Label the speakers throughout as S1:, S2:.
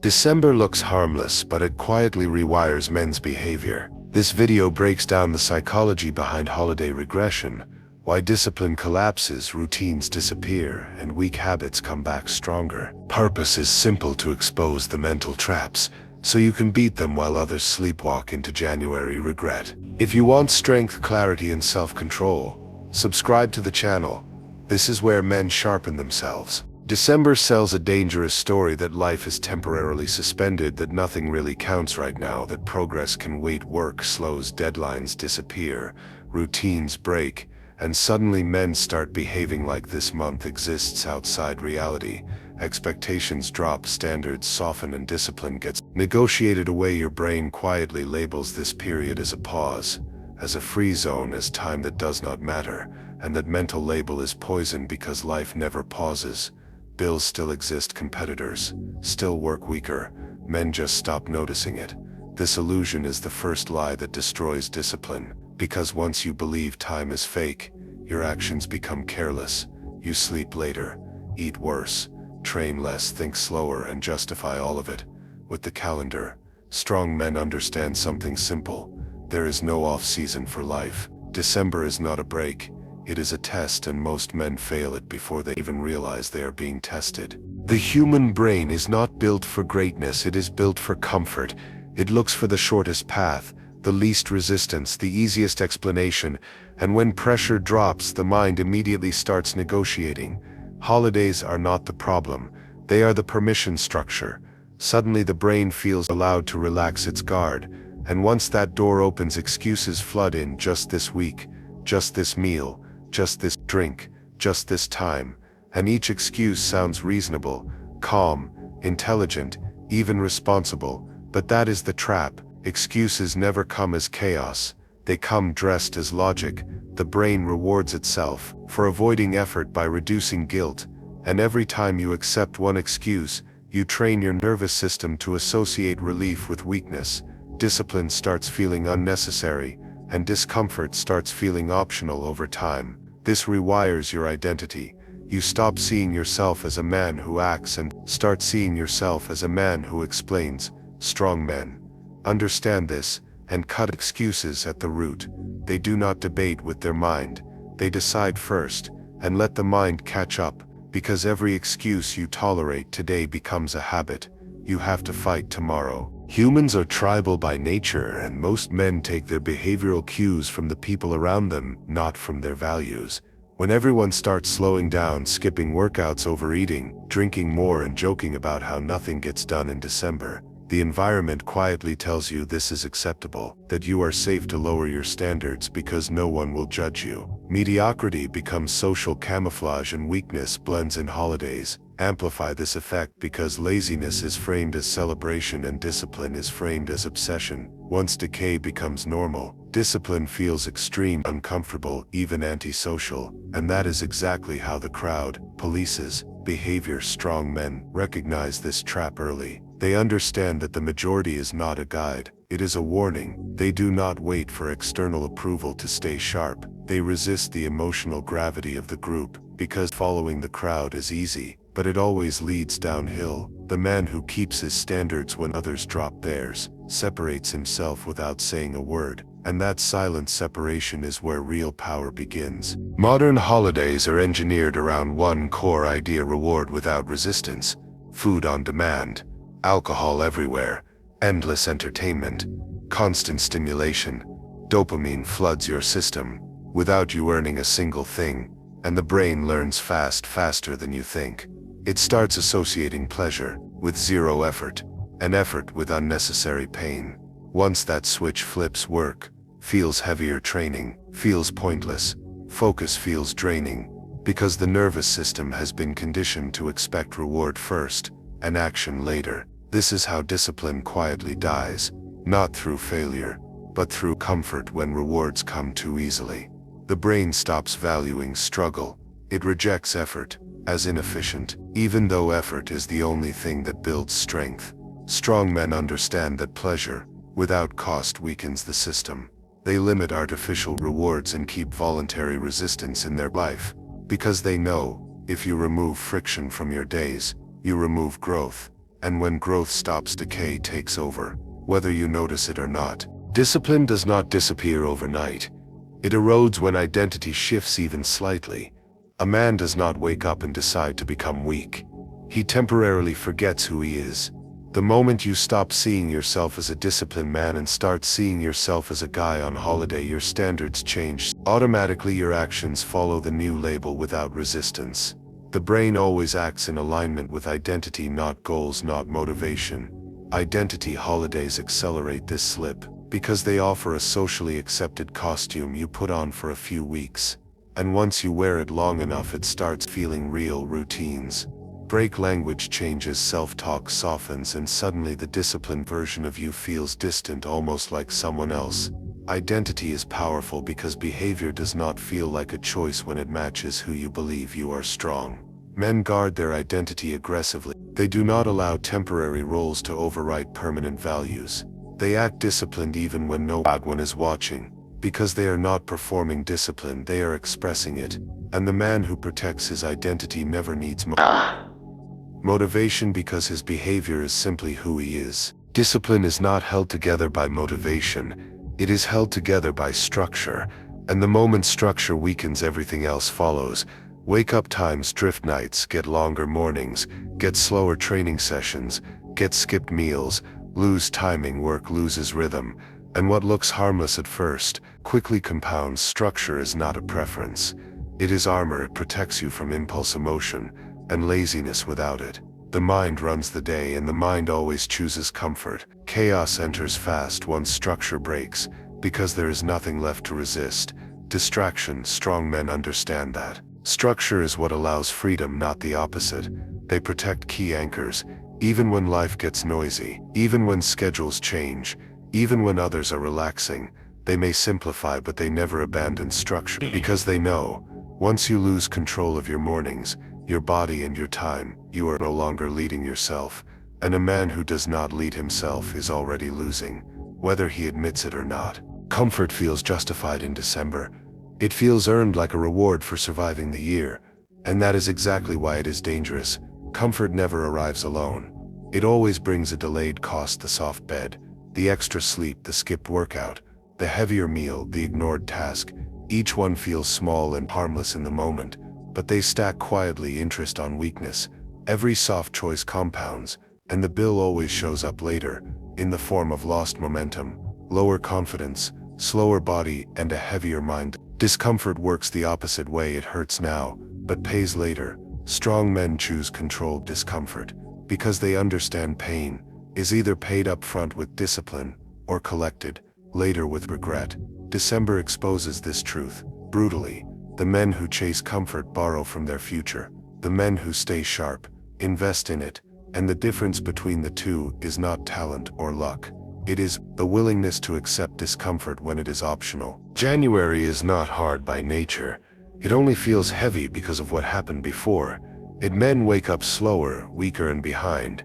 S1: December looks harmless, but it quietly rewires men's behavior. This video breaks down the psychology behind holiday regression, why discipline collapses, routines disappear, and weak habits come back stronger. Purpose is simple: to expose the mental traps, so you can beat them while others sleepwalk into January regret. If you want strength, clarity, and self-control, subscribe to the channel. This is where men sharpen themselves. December sells a dangerous story that life is temporarily suspended, that nothing really counts right now, that progress can wait, work slows, deadlines disappear, routines break, and suddenly men start behaving like this month exists outside reality. Expectations drop, standards soften, and discipline gets negotiated away. Your brain quietly labels this period as a pause, as a free zone, as time that does not matter, and that mental label is poison because life never pauses. Bills still exist, competitors still work weaker, men just stop noticing it. This illusion is the first lie that destroys discipline, because once you believe time is fake, your actions become careless. You sleep later, eat worse, train less, think slower, and justify all of it with the calendar. Strong men understand something simple: there is no off-season for life. December is not a break, it is a test, and most men fail it before they even realize they are being tested. The human brain is not built for greatness, it is built for comfort. It looks for the shortest path, the least resistance, the easiest explanation, and when pressure drops, the mind immediately starts negotiating. Holidays are not the problem, they are the permission structure. Suddenly the brain feels allowed to relax its guard, and once that door opens, excuses flood in: just this week, just this meal, just this drink, just this time. And each excuse sounds reasonable, calm, intelligent, even responsible. But that is the trap. Excuses never come as chaos, they come dressed as logic. The brain rewards itself for avoiding effort by reducing guilt, and every time you accept one excuse, you train your nervous system to associate relief with weakness. Discipline starts feeling unnecessary, and discomfort starts feeling optional. Over time, this rewires your identity. You stop seeing yourself as a man who acts and start seeing yourself as a man who explains. Strong men understand this and cut excuses at the root. They do not debate with their mind, they decide first and let the mind catch up, because every excuse you tolerate today becomes a habit you have to fight tomorrow. Humans are tribal by nature, and most men take their behavioral cues from the people around them, not from their values. When everyone starts slowing down, skipping workouts, overeating, drinking more, and joking about how nothing gets done in December, the environment quietly tells you this is acceptable, that you are safe to lower your standards because no one will judge you. Mediocrity becomes social camouflage, and weakness blends in. Holidays amplify this effect because laziness is framed as celebration and discipline is framed as obsession. Once decay becomes normal, discipline feels extreme, uncomfortable, even antisocial, and that is exactly how the crowd polices behavior. Strong men recognize this trap early. They understand that the majority is not a guide, it is a warning. They do not wait for external approval to stay sharp. They resist the emotional gravity of the group, because following the crowd is easy, but it always leads downhill. The man who keeps his standards when others drop theirs separates himself without saying a word, and that silent separation is where real power begins. Modern holidays are engineered around one core idea: reward without resistance, food on demand, alcohol everywhere, endless entertainment, constant stimulation. Dopamine floods your system without you earning a single thing, and the brain learns faster than you think. It starts associating pleasure with zero effort, and effort with unnecessary pain. Once that switch flips, work feels heavier, training feels pointless, focus feels draining, because the nervous system has been conditioned to expect reward first and action later. This is how discipline quietly dies, not through failure, but through comfort. When rewards come too easily, the brain stops valuing struggle. It rejects effort as inefficient, even though effort is the only thing that builds strength. Strong men understand that pleasure without cost weakens the system. They limit artificial rewards and keep voluntary resistance in their life, because they know if you remove friction from your days, you remove growth. and when growth stops, decay takes over, whether you notice it or not. Discipline does not disappear overnight. It erodes when identity shifts even slightly. A man does not wake up and decide to become weak. He temporarily forgets who he is. The moment you stop seeing yourself as a disciplined man and start seeing yourself as a guy on holiday, your standards change. Automatically, your actions follow the new label without resistance. The brain always acts in alignment with identity, not goals, not motivation. Identity holidays accelerate this slip because they offer a socially accepted costume you put on for a few weeks. And once you wear it long enough, it starts feeling real. Routines break, language changes, self-talk softens, and suddenly the disciplined version of you feels distant, almost like someone else. Identity is powerful because behavior does not feel like a choice when it matches who you believe you are. Strong men guard their identity aggressively. They do not allow temporary roles to overwrite permanent values. They act disciplined even when no one is watching. Because they are not performing discipline, they are expressing it. And the man who protects his identity never needs motivation because his behavior is simply who he is. Discipline is not held together by motivation. It is held together by structure. And the moment structure weakens, everything else follows. Wake up times drift, nights get longer, mornings get slower, training sessions get skipped, meals lose timing, work loses rhythm. And what looks harmless at first quickly compounds. Structure is not a preference. It is armor. It protects you from impulse, emotion, and laziness. Without it, the mind runs the day, and the mind always chooses comfort. Chaos enters fast once structure breaks, because there is nothing left to resist. Distraction. Strong men understand that. Structure is what allows freedom, not the opposite. They protect key anchors, even when life gets noisy, even when schedules change, even when others are relaxing. They may simplify, but they never abandon structure, because they know, once you lose control of your mornings, your body and your time, you are no longer leading yourself. And a man who does not lead himself is already losing, whether he admits it or not. Comfort feels justified in December. It feels earned, like a reward for surviving the year. And that is exactly why it is dangerous. Comfort never arrives alone. It always brings a delayed cost: the soft bed, the extra sleep, the skipped workout, the heavier meal, the ignored task. Each one feels small and harmless in the moment, but they stack quietly, interest on weakness. Every soft choice compounds, and the bill always shows up later, in the form of lost momentum, lower confidence, slower body, and a heavier mind. Discomfort works the opposite way. It hurts now, but pays later. Strong men choose controlled discomfort, because they understand pain is either paid up front with discipline, or collected later with regret. December exposes this truth brutally. The men who chase comfort borrow from their future. The men who stay sharp invest in it. And the difference between the two is not talent or luck. It is the willingness to accept discomfort when it is optional. January is not hard by nature. It only feels heavy because of what happened before. Men wake up slower, weaker, and behind.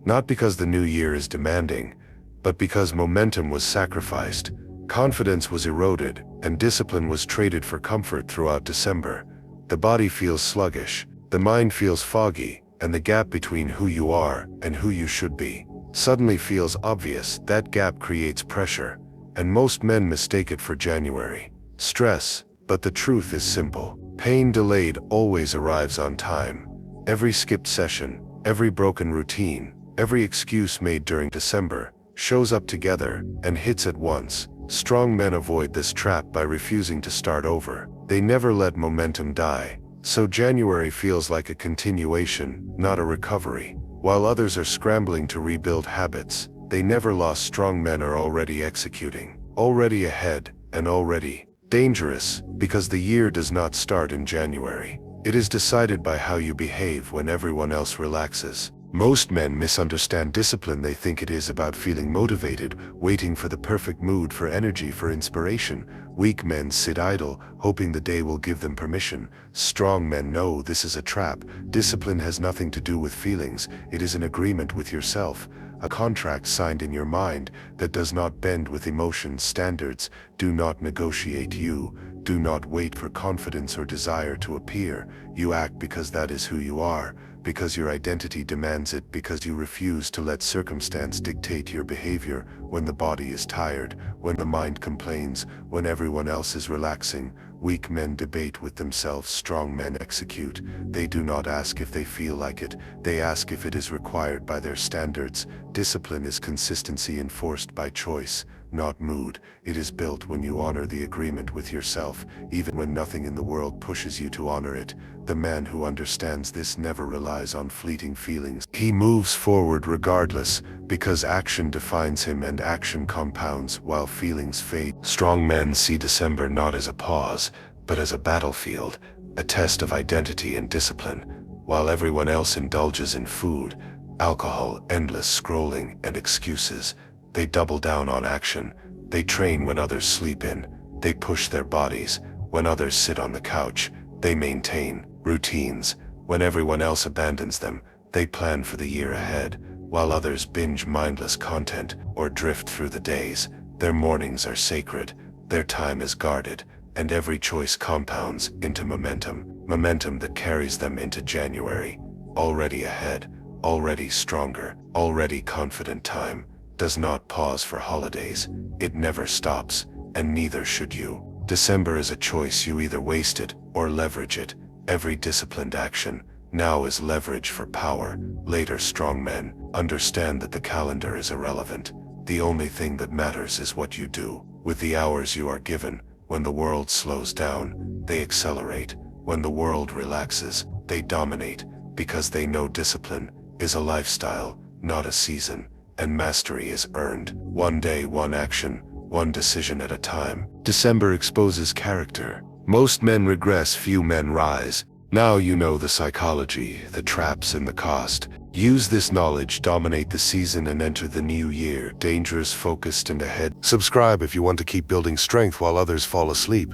S1: Not because the new year is demanding, but because momentum was sacrificed. Confidence was eroded, and discipline was traded for comfort. Throughout December, the body feels sluggish, the mind feels foggy, and the gap between who you are and who you should be suddenly feels obvious. That gap creates pressure, and most men mistake it for January stress. But the truth is simple. Pain delayed always arrives on time. Every skipped session, every broken routine, every excuse made during December shows up together and hits at once. Strong men avoid this trap by refusing to start over. They never let momentum die. So January feels like a continuation, not a recovery. While others are scrambling to rebuild habits they never lost, strong men are already executing, already ahead, and already dangerous, because the year does not start in January. It is decided by how you behave when everyone else relaxes. Most men misunderstand discipline. They think it is about feeling motivated, waiting for the perfect mood, for energy, for inspiration. Weak men sit idle, hoping the day will give them permission. Strong men know this is a trap. Discipline has nothing to do with feelings. It is an agreement with yourself, a contract signed in your mind that does not bend with emotion. Standards do not negotiate you. Do not wait for confidence or desire to appear. You act because that is who you are. because your identity demands it, because you refuse to let circumstance dictate your behavior. When the body is tired, when the mind complains, when everyone else is relaxing, weak men debate with themselves, strong men execute. They do not ask if they feel like it, they ask if it is required by their standards. Discipline is consistency enforced by choice, not mood. It is built when you honor the agreement with yourself, even when nothing in the world pushes you to honor it. The man who understands this never relies on fleeting feelings. He moves forward regardless, because action defines him and action compounds while feelings fade. Strong men see December not as a pause, but as a battlefield, a test of identity and discipline. While everyone else indulges in food, alcohol, endless scrolling, and excuses, they double down on action. They train when others sleep in. They push their bodies. When others sit on the couch, they maintain routines. When everyone else abandons them, they plan for the year ahead. While others binge mindless content or drift through the days, their mornings are sacred. Their time is guarded, and every choice compounds into momentum that carries them into January. Already ahead, already stronger, already confident. Time does not pause for holidays. It never stops, and neither should you. December is a choice. You either waste it or leverage it. Every disciplined action now is leverage for power. Later, strong men understand that the calendar is irrelevant. The only thing that matters is what you do with the hours you are given. When the world slows down, they accelerate. When the world relaxes, they dominate, because they know discipline is a lifestyle, not a season, and mastery is earned one day, one action, one decision at a time. December exposes character. Most men regress, few men rise. Now you know the psychology, the traps, and the cost. Use this knowledge, dominate the season, and enter the new year dangerous, focused, and ahead. Subscribe if you want to keep building strength while others fall asleep.